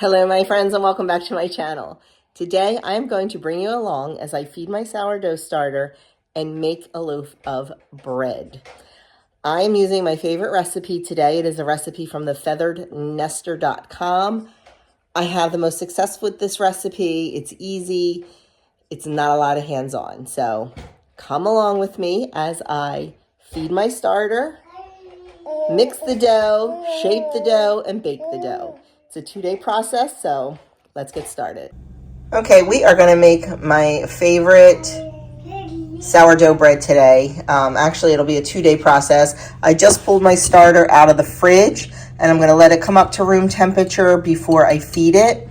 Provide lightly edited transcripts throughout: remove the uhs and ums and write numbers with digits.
Hello my friends and welcome back to my channel. Today I am going to bring you along as I feed my sourdough starter and make a loaf of bread. I am using my favorite recipe today. It is a recipe from thefeatherednester.com. I have the most success with this recipe. It's easy. It's not a lot of hands-on. So come along with me as I feed my starter, mix the dough, shape the dough, and bake the dough. It's a 2-day process, so let's get started. Okay, we are going to make my favorite sourdough bread today. Actually, it'll be a 2-day process. I just pulled my starter out of the fridge, and I'm going to let it come up to room temperature before I feed it.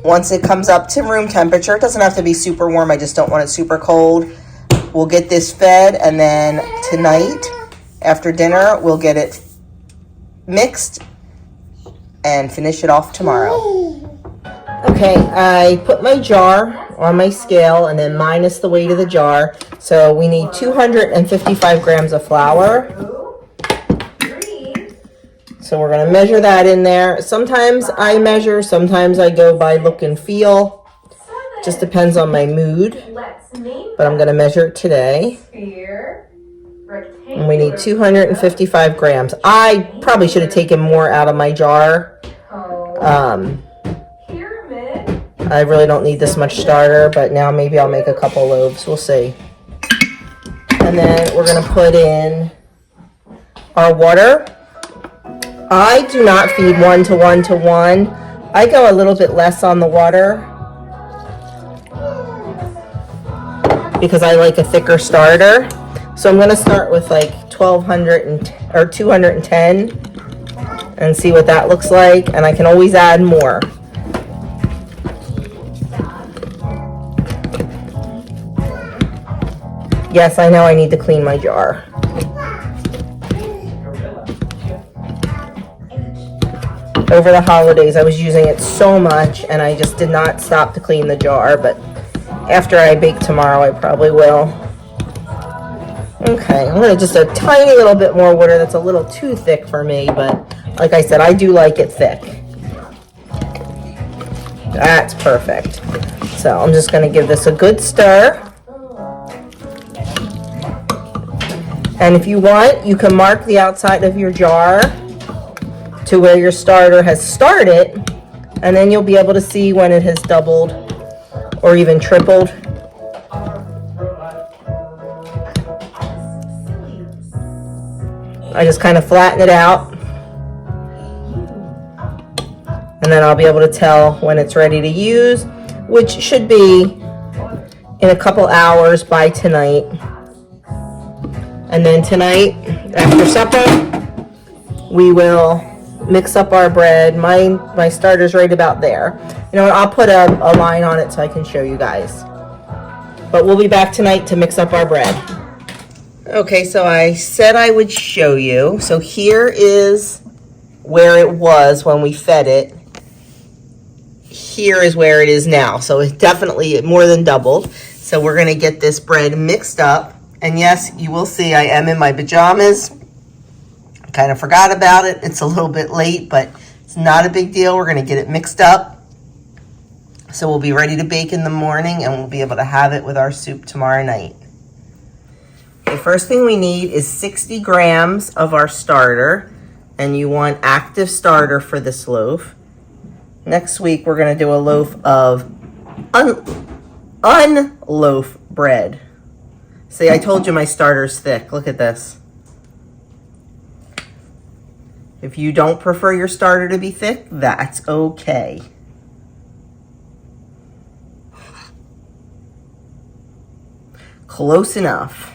Once it comes up to room temperature, it doesn't have to be super warm. I just don't want it super cold. We'll get this fed, and then tonight, after dinner, we'll get it mixed and finish it off tomorrow. Okay, I put my jar on my scale and then minus the weight of the jar. So we need 255 grams of flour. So we're going to measure that in there. Sometimes I measure, sometimes I go by look and feel. Just depends on my mood. But I'm going to measure it today. And we need 255 grams. I probably should have taken more out of my jar. I really don't need this much starter, but now maybe I'll make a couple loaves. We'll see. And then we're going to put in our water. I do not feed 1 to 1 to 1. I go a little bit less on the water because I like a thicker starter. So I'm going to start with like 1200 or 210 and see what that looks like. And I can always add more. Yes, I know I need to clean my jar. Over the holidays, I was using it so much and I just did not stop to clean the jar. But after I bake tomorrow, I probably will. Okay, I'm going to just a tiny little bit more water. That's a little too thick for me, but like I said, I do like it thick. That's perfect. So I'm just going to give this a good stir. And if you want, you can mark the outside of your jar to where your starter has started, and then you'll be able to see when it has doubled or even tripled. I just kind of flatten it out, and then I'll be able to tell when it's ready to use, which should be in a couple hours by tonight. And then tonight, after supper, we will mix up our bread. My starter's right about there. You know what, I'll put a line on it so I can show you guys. But we'll be back tonight to mix up our bread. Okay, so I said I would show you. So here is where it was when we fed it. Here is where it is now. So it definitely more than doubled. So we're going to get this bread mixed up. And yes, you will see I am in my pajamas. I kind of forgot about it. It's a little bit late, but it's not a big deal. We're going to get it mixed up. So we'll be ready to bake in the morning and we'll be able to have it with our soup tomorrow night. The first thing we need is 60 grams of our starter. And you want active starter for this loaf. Next week, we're going to do a loaf of unloaf bread. See, I told you my starter's thick. Look at this. If you don't prefer your starter to be thick, that's okay. Close enough.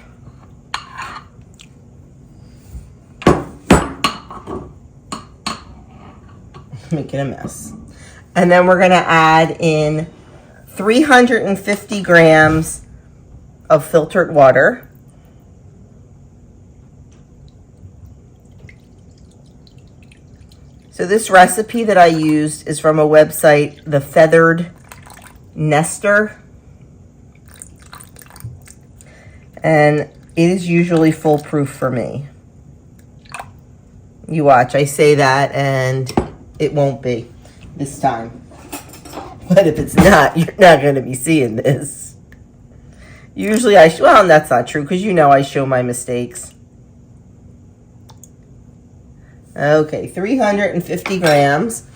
Making a mess. And then we're going to add in 350 grams of filtered water. So this recipe that I used is from a website, The Feathered Nester. And it is usually foolproof for me. You watch, I say that and it won't be this time. But if it's not, you're not going to be seeing this. Usually well, that's not true because you know I show my mistakes. Okay, 350 grams.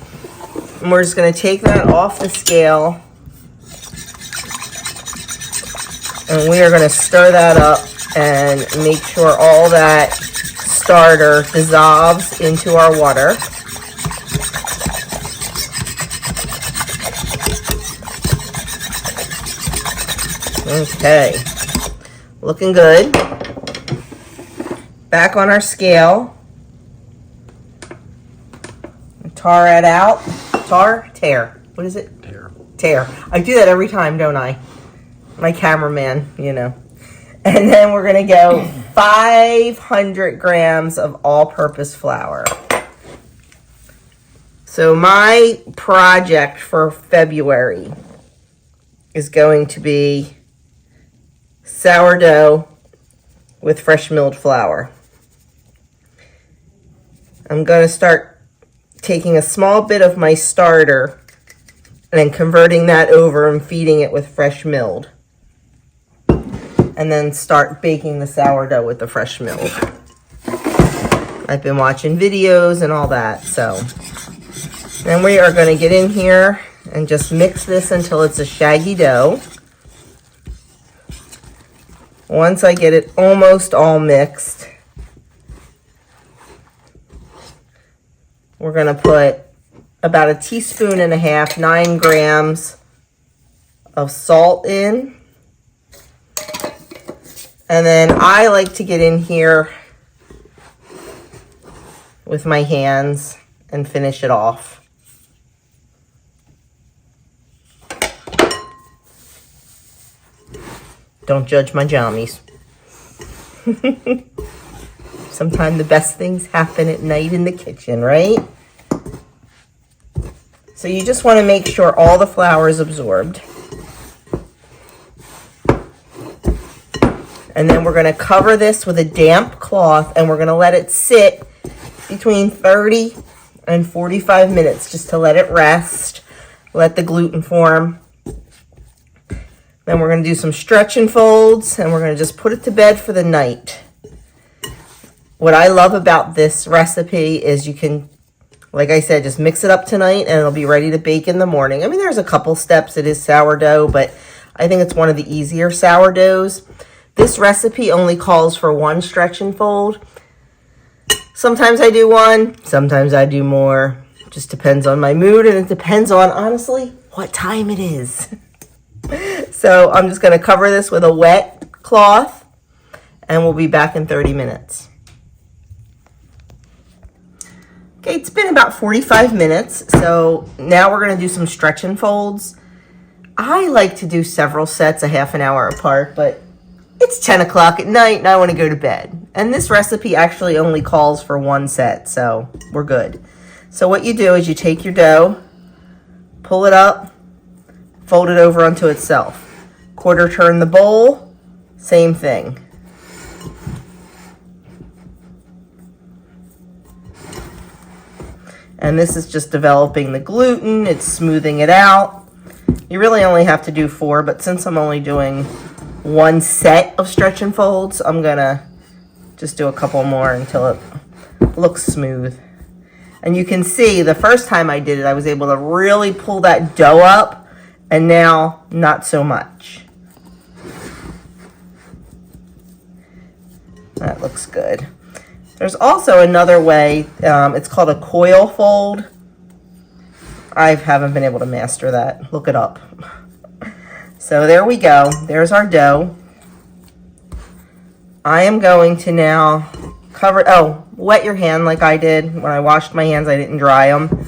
And we're just going to take that off the scale. And we are going to stir that up and make sure all that starter dissolves into our water. Okay, looking good. Back on our scale. Tar it out. Tear. What is it? Tear. I do that every time, don't I? My cameraman, you know. And then we're going to go 500 grams of all-purpose flour. So my project for February is going to be sourdough with fresh milled flour. I'm going to start taking a small bit of my starter and then converting that over and feeding it with fresh milled. And then start baking the sourdough with the fresh milled. I've been watching videos and all that, so. Then we are going to get in here and just mix this until it's a shaggy dough. Once I get it almost all mixed, we're going to put about 1.5 teaspoons, 9 grams of salt in. And then I like to get in here with my hands and finish it off. Don't judge my jammies. Sometimes the best things happen at night in the kitchen, right? So you just want to make sure all the flour is absorbed. And then we're going to cover this with a damp cloth and we're going to let it sit between 30 and 45 minutes just to let it rest, let the gluten form. Then we're going to do some stretch and folds and we're going to just put it to bed for the night. What I love about this recipe is you can, like I said, just mix it up tonight and it'll be ready to bake in the morning. I mean, there's a couple steps. It is sourdough, but I think it's one of the easier sourdoughs. This recipe only calls for 1 stretch and fold. Sometimes I do 1, sometimes I do more. Just depends on my mood and it depends on, honestly, what time it is. So I'm just going to cover this with a wet cloth and we'll be back in 30 minutes. Okay, it's been about 45 minutes. So now we're going to do some stretch and folds. I like to do several sets a half an hour apart, but it's 10 o'clock at night and I want to go to bed. And this recipe actually only calls for 1 set, so we're good. So what you do is you take your dough, pull it up, fold it over onto itself. Quarter turn the bowl, same thing. And this is just developing the gluten, it's smoothing it out. You really only have to do 4, but since I'm only doing 1 set of stretch and folds, I'm gonna just do a couple more until it looks smooth. And you can see the first time I did it, I was able to really pull that dough up, and now not so much. That looks good. There's also another way, it's called a coil fold. I haven't been able to master that. Look it up. So there we go. There's our dough. I am going to now cover, wet your hand like I did. When I washed my hands, I didn't dry them,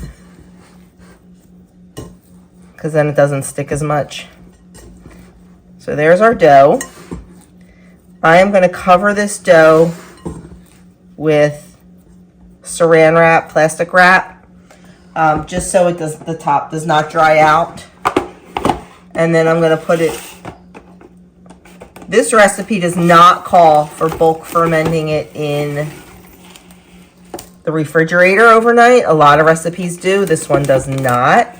because then it doesn't stick as much. So there's our dough. I am going to cover this dough with saran wrap, plastic wrap, just so the top does not dry out. And then I'm going to put it, this recipe does not call for bulk fermenting it in the refrigerator overnight. A lot of recipes do. This one does not.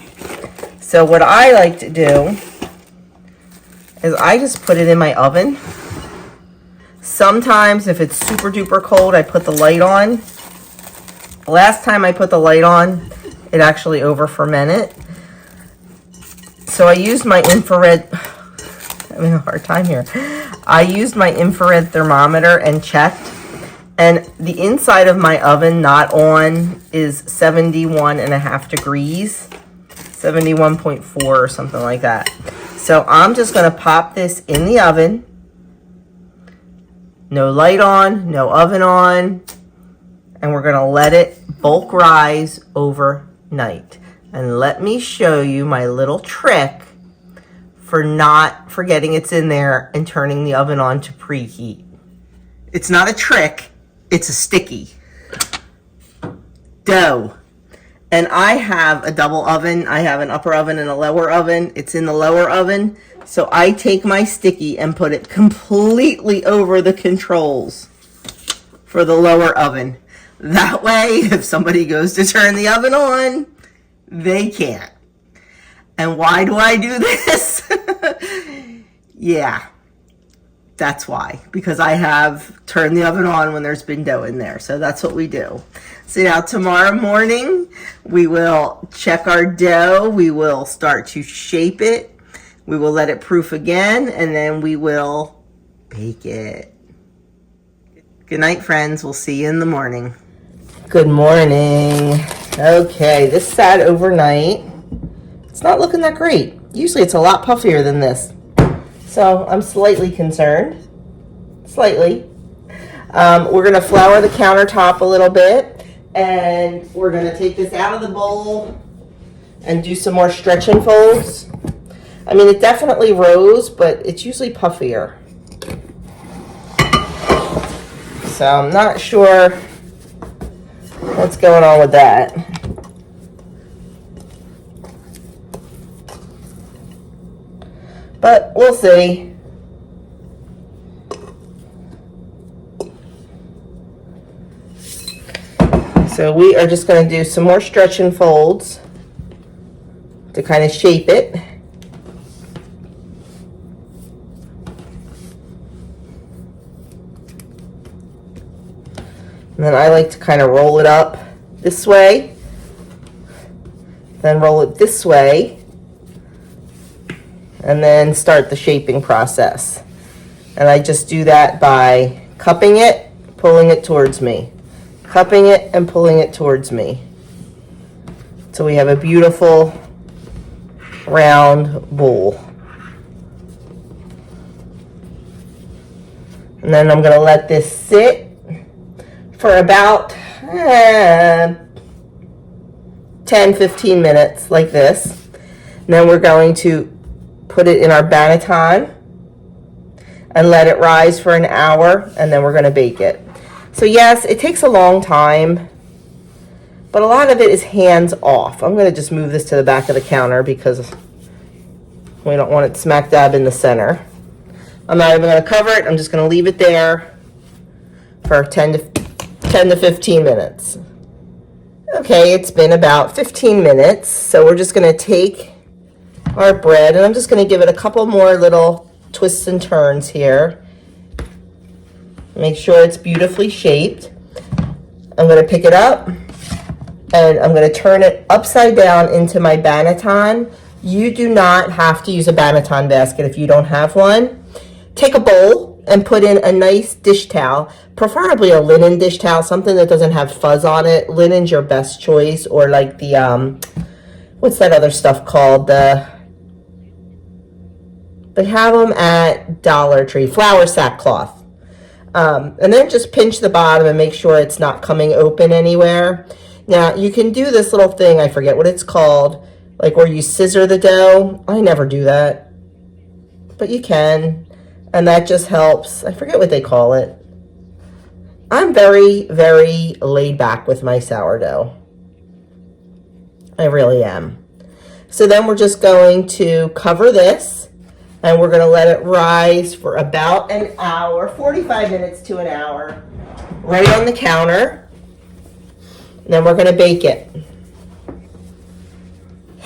So what I like to do is I just put it in my oven. Sometimes if it's super duper cold, I put the light on. Last time I put the light on, it actually over fermented. So I used my infrared, I'm having a hard time here. I used my infrared thermometer and checked. And the inside of my oven, not on, is 71.5 degrees. 71.4 or something like that. So I'm just going to pop this in the oven. No light on, no oven on. And we're going to let it bulk rise overnight. And let me show you my little trick for not forgetting it's in there and turning the oven on to preheat. It's not a trick, it's a sticky dough. And I have a double oven. I have an upper oven and a lower oven. It's in the lower oven. So I take my sticky and put it completely over the controls for the lower oven. That way, if somebody goes to turn the oven on, they can't. And why do I do this? Yeah, that's why. Because I have turned the oven on when there's been dough in there. So that's what we do. So now tomorrow morning, we will check our dough. We will start to shape it. We will let it proof again, and then we will bake it. Good night, friends. We'll see you in the morning. Good morning. Okay, this sat overnight. It's not looking that great. Usually it's a lot puffier than this. So I'm slightly concerned. Slightly. We're going to flour the countertop a little bit. And we're going to take this out of the bowl and do some more stretch and folds. I mean, it definitely rose, but it's usually puffier. So I'm not sure what's going on with that. But we'll see. So we are just going to do some more stretch and folds to kind of shape it. And then I like to kind of roll it up this way, then roll it this way, and then start the shaping process. And I just do that by cupping it, pulling it towards me. Cupping it and pulling it towards me. So we have a beautiful round bowl. And then I'm going to let this sit for about 10-15 minutes like this. And then we're going to put it in our banneton and let it rise for an hour, and then we're going to bake it. So yes, it takes a long time, but a lot of it is hands off. I'm going to just move this to the back of the counter because we don't want it smack dab in the center. I'm not even going to cover it. I'm just going to leave it there for 10 to 15 minutes. Okay, it's been about 15 minutes, so we're just going to take our bread, and I'm just going to give it a couple more little twists and turns here. Make sure it's beautifully shaped. I'm going to pick it up and I'm going to turn it upside down into my banneton. You do not have to use a banneton basket if you don't have one. Take a bowl and put in a nice dish towel, preferably a linen dish towel, something that doesn't have fuzz on it. Linen's your best choice, or like the, what's that other stuff called? They have them at Dollar Tree, flour sackcloth. And then just pinch the bottom and make sure it's not coming open anywhere. Now, you can do this little thing, I forget what it's called, like where you scissor the dough. I never do that, but you can, and that just helps. I forget what they call it. I'm very, very laid back with my sourdough. I really am. So then we're just going to cover this. And we're going to let it rise for about an hour, 45 minutes to an hour, right on the counter. And then we're going to bake it.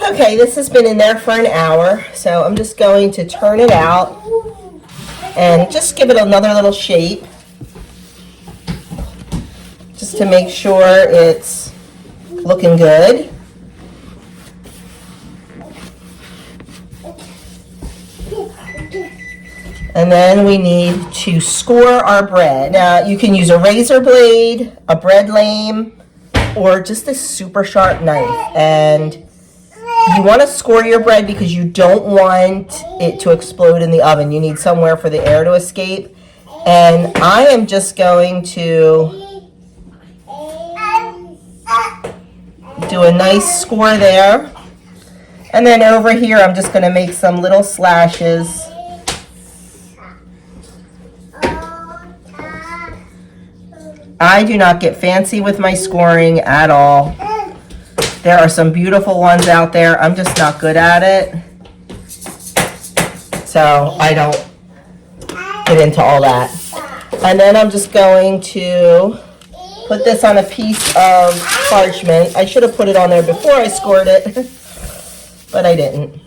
Okay, this has been in there for an hour, so I'm just going to turn it out and just give it another little shape, just to make sure it's looking good. And then we need to score our bread. Now, you can use a razor blade, a bread lame, or just a super sharp knife. And you want to score your bread because you don't want it to explode in the oven. You need somewhere for the air to escape. And I am just going to do a nice score there. And then over here, I'm just going to make some little slashes. I do not get fancy with my scoring at all. There are some beautiful ones out there. I'm just not good at it. So I don't get into all that. And then I'm just going to put this on a piece of parchment. I should have put it on there before I scored it, but I didn't.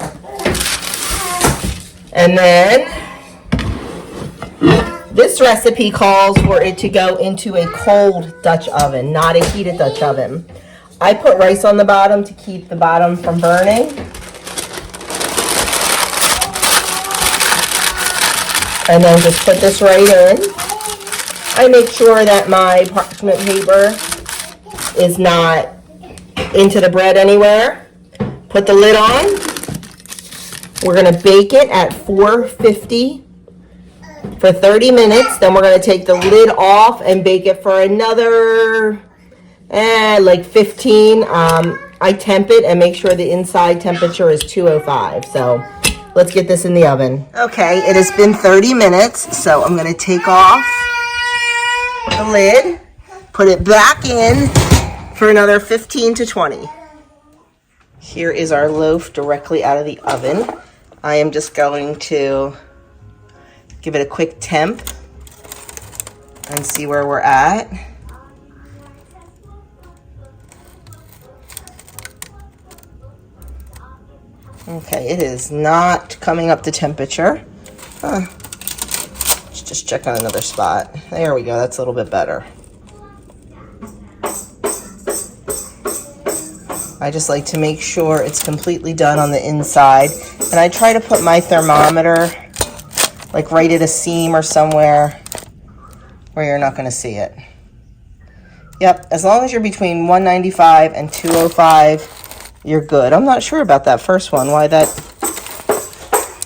And then this recipe calls for it to go into a cold Dutch oven, not a heated Dutch oven. I put rice on the bottom to keep the bottom from burning. And then just put this right in. I make sure that my parchment paper is not into the bread anywhere. Put the lid on. We're going to bake it at 450 for 30 minutes. Then we're going to take the lid off and bake it for another like 15. I temp it and make sure the inside temperature is 205. So let's get this in the oven. Okay, it has been 30 minutes, so I'm going to take off the lid, put it back in for another 15 to 20. Here is our loaf directly out of the oven. I am just going to give it a quick temp and see where we're at. Okay, it is not coming up to temperature. Let's just check on another spot. There we go, that's a little bit better. I just like to make sure it's completely done on the inside. And I try to put my thermometer like right at a seam or somewhere where you're not going to see it. Yep, as long as you're between 195 and 205, you're good. I'm not sure about that first one, why that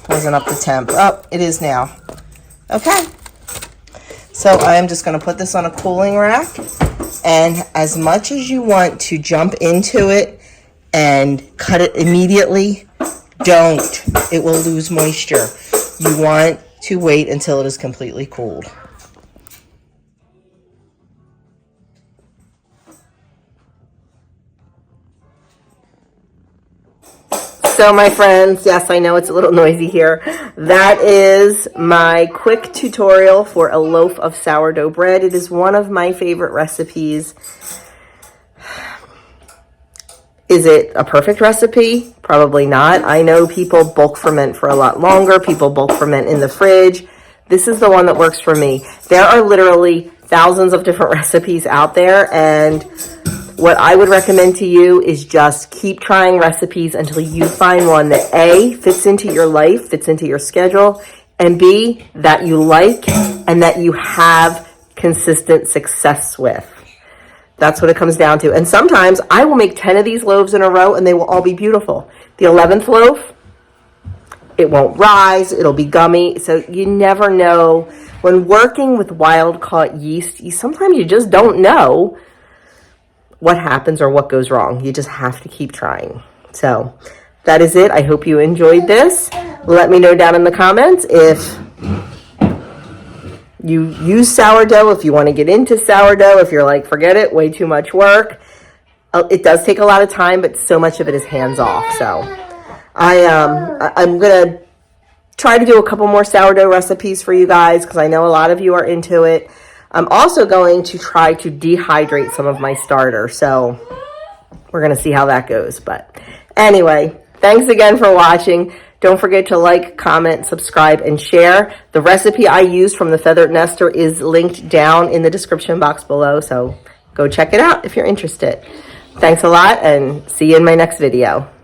wasn't up to temp. Oh, it is now. Okay. So I am just going to put this on a cooling rack. And as much as you want to jump into it and cut it immediately, don't. It will lose moisture. You want to wait until it is completely cooled. So my friends, yes, I know it's a little noisy here. That is my quick tutorial for a loaf of sourdough bread. It is one of my favorite recipes. Is it a perfect recipe? Probably not. I know people bulk ferment for a lot longer. People bulk ferment in the fridge. This is the one that works for me. There are literally thousands of different recipes out there, and what I would recommend to you is just keep trying recipes until you find one that A, fits into your life, fits into your schedule, and B, that you like and that you have consistent success with. That's what it comes down to. And sometimes I will make 10 of these loaves in a row and they will all be beautiful. The 11th loaf, it won't rise, it'll be gummy. So you never know. When working with wild-caught yeast, sometimes you just don't know what happens or what goes wrong. You just have to keep trying. So that is it. I hope you enjoyed this. Let me know down in the comments if you use sourdough, if you want to get into sourdough, if you're like, forget it, way too much work. It does take a lot of time, but so much of it is hands off. So I'm going to try to do a couple more sourdough recipes for you guys because I know a lot of you are into it. I'm also going to try to dehydrate some of my starter. So we're going to see how that goes. But anyway, thanks again for watching. Don't forget to like, comment, subscribe, and share. The recipe I used from the feathered nester is linked down in the description box below. So go check it out if you're interested. Thanks a lot and see you in my next video.